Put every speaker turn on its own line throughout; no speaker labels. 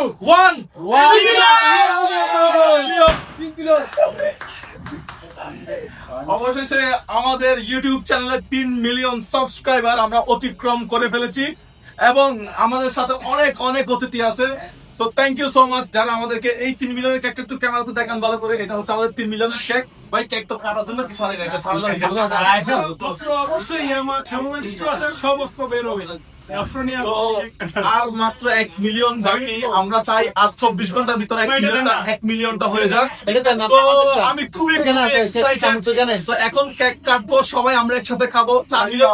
1 অবশেষে আমাদের ইউটিউব চ্যানেলে 3 মিলিয়ন সাবস্ক্রাইবার আমরা অতিক্রম করে ফেলেছি এবং আমাদের সাথে অনেক অনেক অতিথি আছে। So thank you so much যারা আমাদেরকে এই 3 মিলিয়নের কেকটা একটু ক্যামেরাতে দেখান ভালো করে। এটা হচ্ছে আমাদের 3 মিলিয়নের কেক। ভাই কেক তো কাটার জন্য কিছু আগে এটা ছাড়লো
অবশ্যই আমার সামনে কিছু আছে, সব অস্ত্র বের হবে।
আর মাত্র 1 মিলিয়ন বাকি। আমরা চাই আর 24 ঘন্টার ভিতরে 1 মিলিয়নটা হয়ে যাক। আমি খুবই এক্সাইটেড। সো এখন কেক কাটবো, সবাই আমরা একসাথে খাবো। 4 মিলিয়ন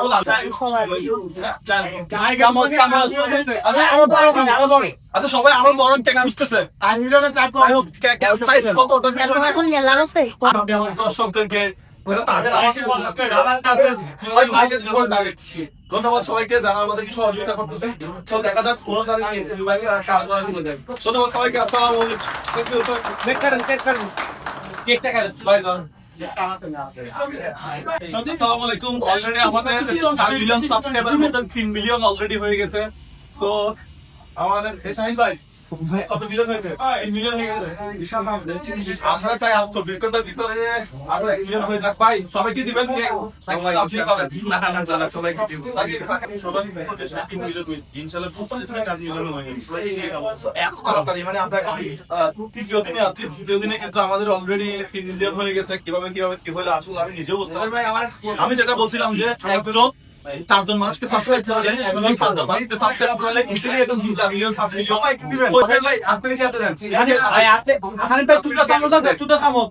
আচ্ছা সবাই আরো বড় কেক খুঁজতেছে। 4 মিলিয়নের কেকের সাইজ কত ওটা দর্শকদেরকে ধন্যবাদ সবাইকে যারা আমাদেরকে সহযোগিতা করতেছে। তো দেখা যাক কোন তারিখে ধন্যবাদ সবাইকে। আসসালামু আলাইকুম। অলরেডি আমাদের 4 মিলিয়ন সাবস্ক্রাইবারের মধ্যে 3 মিলিয়ন অলরেডি হয়ে গেছে। সো আমাদের শাহিন ভাই কত মিলিয়ন হয়েছে? 3 মিলিয়ন হয়ে গেছে। আমরা চাই আর 24 ঘন্টার ভিতরে আরো 1 মিলিয়ন হয়ে যাক। ভাই সবাইকে দিবেন কেক? সবাইকে দিব। ইনশাআল্লাহ মানে আমরা তৃতীয় দিনে আছি। তৃতীয় দিনে কিন্তু আমাদের অলরেডি 3 মিলিয়ন হয়ে গেছে। কিভাবে কি হলো আসলে আমি নিজেও বুঝতে পারি। আমি যেটা বলছিলাম যে একজন 4 মানুষকে সাবস্ক্রাইব করলে, একজন 5 মানুষকে সাবস্ক্রাইব করলে ইজিলি একদম 4 মিলিয়ন 5 মিলিয়ন। ভাই আপনি কি আপনি দেন? ভাই আপনি আরে ভাই চুটা সামো।